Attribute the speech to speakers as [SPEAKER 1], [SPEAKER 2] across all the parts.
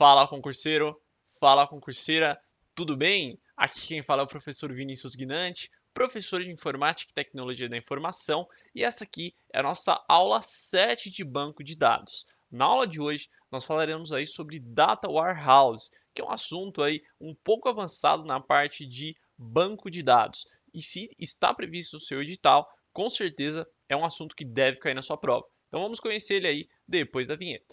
[SPEAKER 1] Fala concurseiro, fala concurseira, tudo bem? Aqui quem fala é o professor Vinícius Guinanti, professor de Informática e Tecnologia da Informação, e essa aqui é a nossa aula 7 de banco de dados. Na aula de hoje, nós falaremos aí sobre Data Warehouse, que é um assunto aí um pouco avançado na parte de banco de dados. E se está previsto no seu edital, com certeza é um assunto que deve cair na sua prova. Então vamos conhecer ele aí depois da vinheta.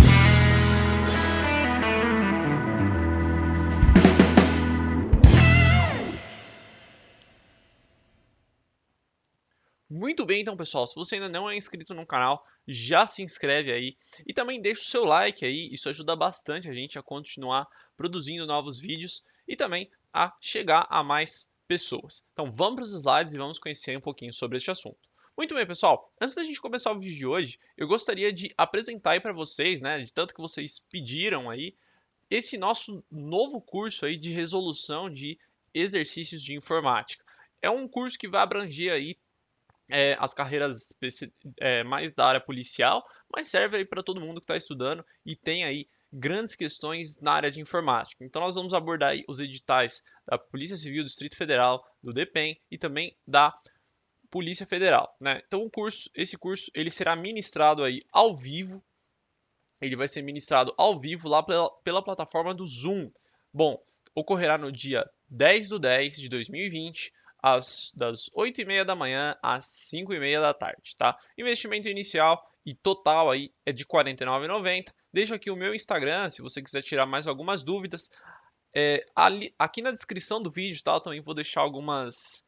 [SPEAKER 1] Muito bem, então, pessoal, se você ainda não é inscrito no canal, já se inscreve aí e também deixa o seu like aí, isso ajuda bastante a gente a continuar produzindo novos vídeos e também a chegar a mais pessoas. Então, vamos para os slides e vamos conhecer um pouquinho sobre este assunto. Muito bem, pessoal, antes da gente começar o vídeo de hoje, eu gostaria de apresentar aí para vocês, né, de tanto que vocês pediram aí, esse nosso novo curso aí de resolução de exercícios de informática. É um curso que vai abranger aí as carreiras mais da área policial, mas serve aí para todo mundo que está estudando e tem aí grandes questões na área de informática. Então nós vamos abordar aí os editais da Polícia Civil do Distrito Federal, do DPEM e também da Polícia Federal, né? Então esse curso, ele será ministrado aí ao vivo. Ele vai ser ministrado ao vivo lá pela plataforma do Zoom. Bom, ocorrerá no dia 10/10 de 2020, das 8h30 da manhã às 5h30 da tarde, tá? Investimento inicial e total aí é de R$ 49,90. Deixo aqui o meu Instagram, se você quiser tirar mais algumas dúvidas. Aqui na descrição do vídeo, tá? Eu também vou deixar algumas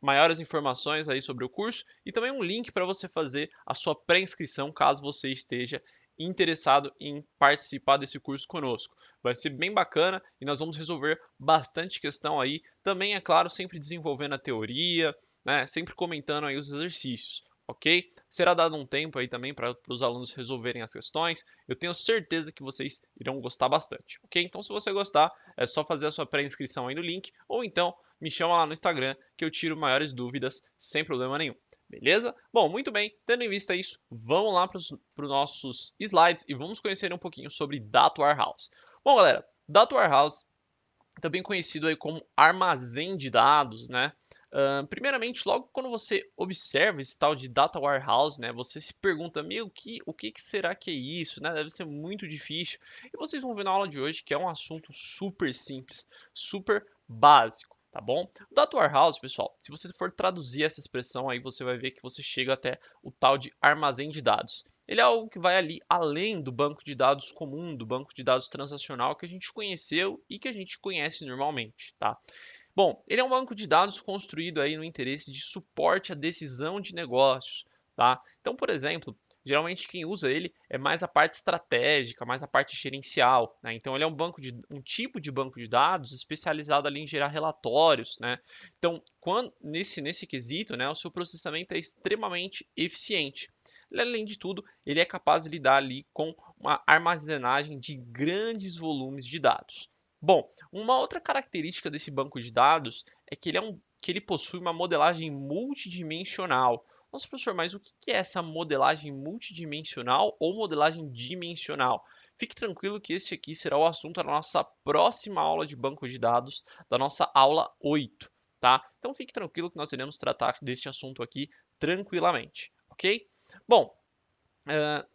[SPEAKER 1] maiores informações aí sobre o curso e também um link para você fazer a sua pré-inscrição caso você esteja interessado em participar desse curso conosco. Vai ser bem bacana e nós vamos resolver bastante questão aí. Também, é claro, sempre desenvolvendo a teoria, né? Sempre comentando aí os exercícios, ok? Será dado um tempo aí também para os alunos resolverem as questões. Eu tenho certeza que vocês irão gostar bastante, ok? Então, se você gostar, é só fazer a sua pré-inscrição aí no link ou então me chama lá no Instagram que eu tiro maiores dúvidas sem problema nenhum. Beleza? Bom, muito bem, tendo em vista isso, vamos lá para os nossos slides e vamos conhecer um pouquinho sobre Data Warehouse. Bom, galera, Data Warehouse, também conhecido aí como armazém de dados, né? Primeiramente, logo quando você observa esse tal de Data Warehouse, né, você se pergunta, meu, o que será que é isso? Né? Deve ser muito difícil. E vocês vão ver na aula de hoje que é um assunto super simples, super básico. Tá bom? O Data Warehouse, pessoal, se você for traduzir essa expressão aí, você vai ver que você chega até o tal de armazém de dados. Ele é algo que vai ali além do banco de dados comum, do banco de dados transacional que a gente conheceu e que a gente conhece normalmente, tá? Bom, ele é um banco de dados construído aí no interesse de suporte à decisão de negócios, tá? Então, por exemplo, geralmente quem usa ele é mais a parte estratégica, mais a parte gerencial, né? Então, ele é um tipo de banco de dados especializado ali em gerar relatórios, né? Então, nesse quesito, né, o seu processamento é extremamente eficiente. Além de tudo, ele é capaz de lidar ali com uma armazenagem de grandes volumes de dados. Bom, uma outra característica desse banco de dados é que ele possui uma modelagem multidimensional. Nossa, professor, mas o que é essa modelagem multidimensional ou modelagem dimensional? Fique tranquilo que esse aqui será o assunto da nossa próxima aula de banco de dados, da nossa aula 8, tá? Então fique tranquilo que nós iremos tratar deste assunto aqui tranquilamente, ok? Bom,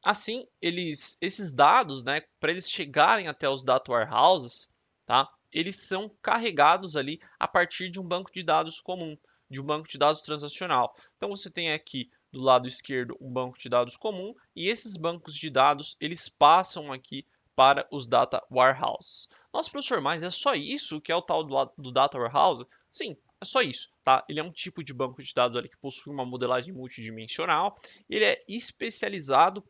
[SPEAKER 1] assim, esses dados, né, para eles chegarem até os data warehouses, tá, eles são carregados ali a partir de um banco de dados comum, de um banco de dados transacional. Então você tem aqui do lado esquerdo um banco de dados comum e esses bancos de dados eles passam aqui para os data warehouses. Nossa, professor, mas é só isso que é o tal do data warehouse? Sim, é só isso, tá? Ele é um tipo de banco de dados ali que possui uma modelagem multidimensional. Ele é especializado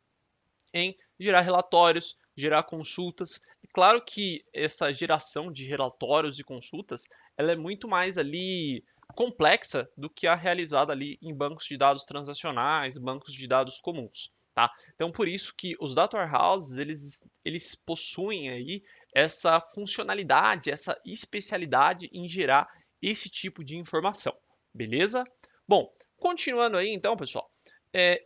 [SPEAKER 1] em gerar relatórios, gerar consultas. É claro que essa geração de relatórios e consultas, ela é muito mais ali complexa do que a realizada ali em bancos de dados transacionais, bancos de dados comuns. Tá? Então, por isso que os data warehouses, eles possuem aí essa funcionalidade, essa especialidade em gerar esse tipo de informação. Beleza? Bom, continuando aí então, pessoal,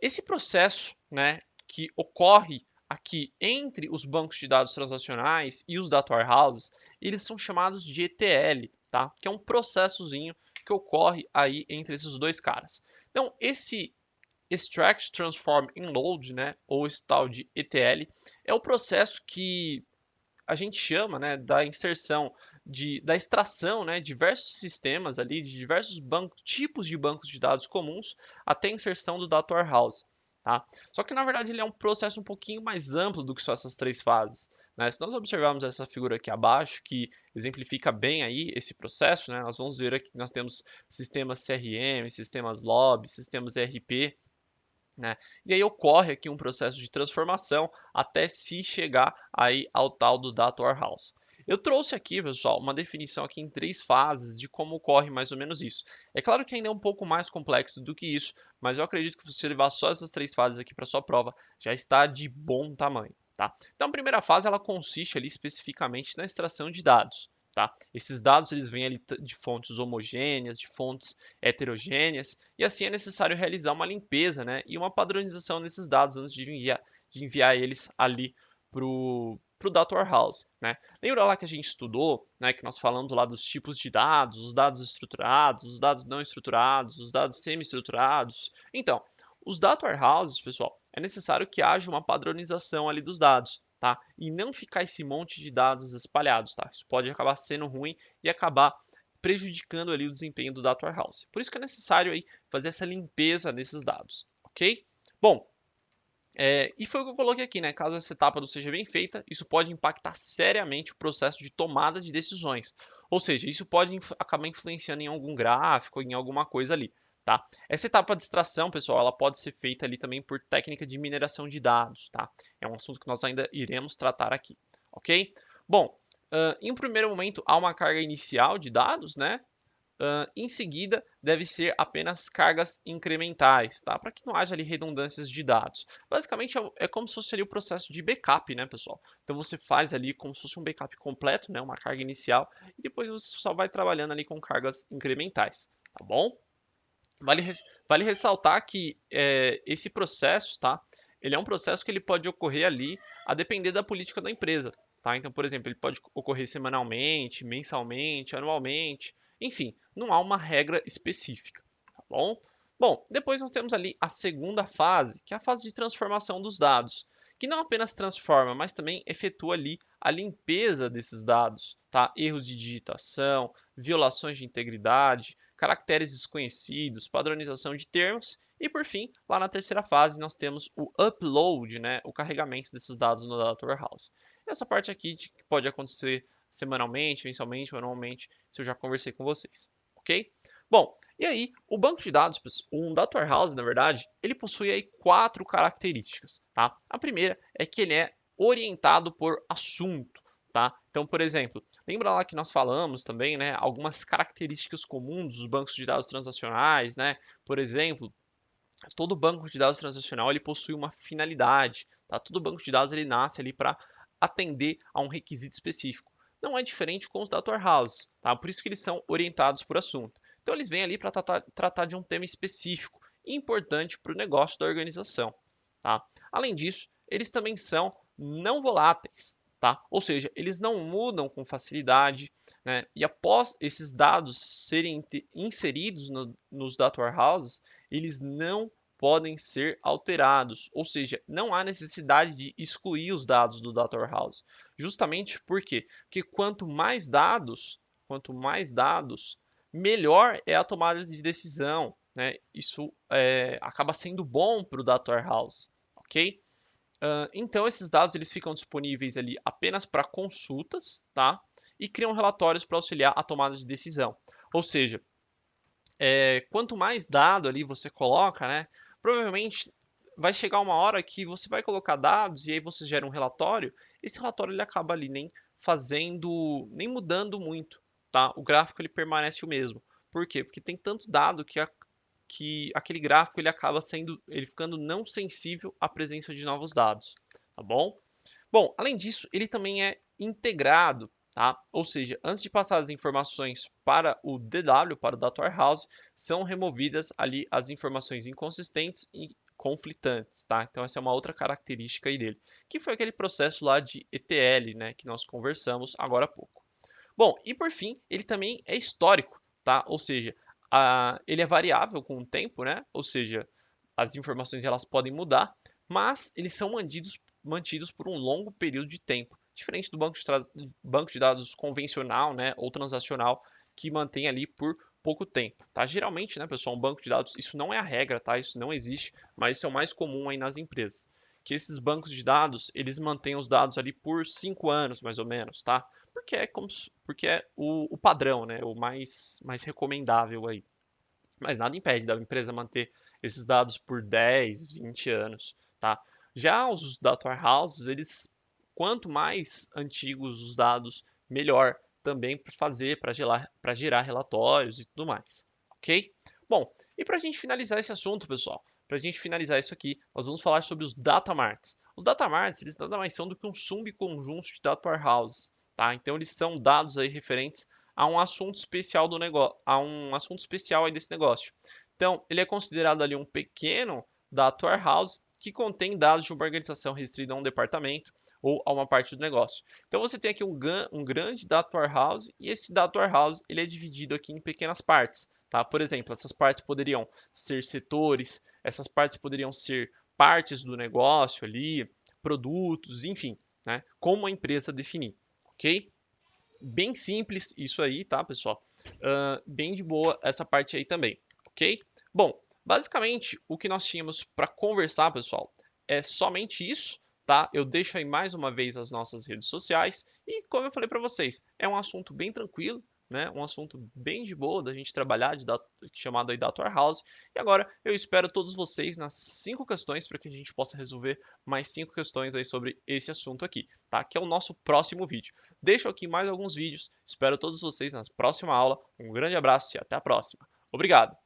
[SPEAKER 1] esse processo, né, que ocorre aqui entre os bancos de dados transacionais e os data warehouses, eles são chamados de ETL, tá? Que é um processozinho que ocorre aí entre esses dois caras. Então, esse Extract, Transform and Load, né, ou esse tal de ETL, é o processo que a gente chama, né, da inserção da extração, né, de diversos sistemas ali, de diversos tipos de bancos de dados comuns, até a inserção do data warehouse, tá? Só que na verdade ele é um processo um pouquinho mais amplo do que só essas três fases, né? Se nós observarmos essa figura aqui abaixo, que exemplifica bem aí esse processo, né, nós vamos ver aqui que nós temos sistemas CRM, sistemas LOB, sistemas ERP, né? E aí ocorre aqui um processo de transformação até se chegar aí ao tal do Data Warehouse. Eu trouxe aqui, pessoal, uma definição aqui em três fases de como ocorre mais ou menos isso. É claro que ainda é um pouco mais complexo do que isso, mas eu acredito que se você levar só essas três fases aqui para sua prova, já está de bom tamanho, tá? Então, a primeira fase ela consiste ali especificamente na extração de dados. Tá? Esses dados eles vêm ali de fontes homogêneas, de fontes heterogêneas, e assim é necessário realizar uma limpeza, né, e uma padronização desses dados antes de enviar eles ali para o Data Warehouse. Né? Lembra lá que a gente estudou, né, que nós falamos lá dos tipos de dados, os dados estruturados, os dados não estruturados, os dados semi-estruturados? Então, os Data Warehouses, pessoal, é necessário que haja uma padronização ali dos dados. Tá? E não ficar esse monte de dados espalhados, tá? Isso pode acabar sendo ruim e acabar prejudicando ali o desempenho do Data Warehouse. Por isso que é necessário aí fazer essa limpeza desses dados, ok? Bom, e foi o que eu coloquei aqui, né? Caso essa etapa não seja bem feita, isso pode impactar seriamente o processo de tomada de decisões. Ou seja, isso pode acabar influenciando em algum gráfico, em alguma coisa ali. Tá? Essa etapa de extração, pessoal, ela pode ser feita ali também por técnica de mineração de dados, tá? É um assunto que nós ainda iremos tratar aqui, ok? Bom, em um primeiro momento há uma carga inicial de dados, né? Em seguida, deve ser apenas cargas incrementais, tá? Para que não haja ali redundâncias de dados. Basicamente, é como se fosse ali o processo de backup, né, pessoal? Então, você faz ali como se fosse um backup completo, né, uma carga inicial, e depois você só vai trabalhando ali com cargas incrementais, tá bom? Vale, vale ressaltar que esse processo, tá? Ele é um processo que ele pode ocorrer ali a depender da política da empresa, tá? Então, por exemplo, ele pode ocorrer semanalmente, mensalmente, anualmente, enfim, não há uma regra específica, tá bom? Bom, depois nós temos ali a segunda fase, que é a fase de transformação dos dados, que não apenas transforma, mas também efetua ali a limpeza desses dados, tá? Erros de digitação, violações de integridade, caracteres desconhecidos, padronização de termos e, por fim, lá na terceira fase, nós temos o upload, né, o carregamento desses dados no Data Warehouse. Essa parte aqui pode acontecer semanalmente, mensalmente ou anualmente, se eu já conversei com vocês, ok? Bom, e aí, o banco de dados, um Data Warehouse, na verdade, ele possui aí quatro características, tá? A primeira é que ele é orientado por assunto, tá? Então, por exemplo, lembra lá que nós falamos também, né, algumas características comuns dos bancos de dados transacionais, né? Por exemplo, todo banco de dados transacional ele possui uma finalidade, tá? Todo banco de dados ele nasce ali para atender a um requisito específico. Não é diferente com os data warehouses, tá? Por isso que eles são orientados por assunto. Então eles vêm ali para tratar de um tema específico importante para o negócio da organização, tá? Além disso, eles também são não voláteis, tá? Ou seja, eles não mudam com facilidade, né? E após esses dados serem inseridos nos data warehouses, eles não podem ser alterados, ou seja, não há necessidade de excluir os dados do data warehouse. Justamente por quê? Porque quanto mais dados, melhor é a tomada de decisão, né? Isso acaba sendo bom para o data warehouse, ok? Então esses dados eles ficam disponíveis ali apenas para consultas, tá? E criam relatórios para auxiliar a tomada de decisão. Ou seja, quanto mais dado ali você coloca, né? Provavelmente vai chegar uma hora que você vai colocar dados e aí você gera um relatório. Esse relatório ele acaba ali nem mudando muito, tá? O gráfico ele permanece o mesmo. Por quê? Porque tem tanto dado que aquele gráfico ele ficando não sensível à presença de novos dados, tá bom? Bom, além disso, ele também é integrado, tá? Ou seja, antes de passar as informações para o DW, para o Data Warehouse, são removidas ali as informações inconsistentes conflitantes, tá? Então essa é uma outra característica aí dele, que foi aquele processo lá de ETL, né, que nós conversamos agora há pouco. Bom, e por fim, ele também é histórico, tá? Ou seja, ele é variável com o tempo, né? Ou seja, as informações elas podem mudar, mas eles são mantidos por um longo período de tempo, diferente do banco de dados convencional, né, ou transacional, que mantém ali por pouco tempo, tá? Geralmente, né, pessoal, um banco de dados, isso não é a regra, tá? Isso não existe, mas isso é o mais comum aí nas empresas. Que esses bancos de dados, eles mantêm os dados ali por 5 anos, mais ou menos, tá? Porque é o padrão, né? O mais recomendável aí. Mas nada impede da empresa manter esses dados por 10, 20 anos, tá? Já os data warehouses, eles, quanto mais antigos os dados, melhor também para fazer, para gerar relatórios e tudo mais, ok? Bom, e para a gente finalizar esse assunto, pessoal, para a gente finalizar isso aqui, nós vamos falar sobre os data marts. Os data marts, eles nada mais são do que um subconjunto de data warehouses, tá? Então eles são dados aí referentes a um assunto especial do negócio, a um assunto especial aí desse negócio. Então, ele é considerado ali um pequeno data warehouse que contém dados de uma organização restrita a um departamento ou a uma parte do negócio. Então, você tem aqui um grande data warehouse e esse data warehouse ele é dividido aqui em pequenas partes. Tá? Por exemplo, essas partes poderiam ser setores, essas partes poderiam ser partes do negócio ali, produtos, enfim, né? Como a empresa definir, ok? Bem simples isso aí, tá, pessoal? Bem de boa essa parte aí também, ok? Bom, basicamente o que nós tínhamos para conversar, pessoal, é somente isso, tá? Eu deixo aí mais uma vez as nossas redes sociais e, como eu falei para vocês, é um assunto bem tranquilo, né? Um assunto bem de boa da gente trabalhar, chamado aí Data Warehouse. E agora eu espero todos vocês nas 5 questões para que a gente possa resolver mais 5 questões aí sobre esse assunto aqui, tá? Que é o nosso próximo vídeo. Deixo aqui mais alguns vídeos. Espero todos vocês na próxima aula. Um grande abraço e até a próxima. Obrigado!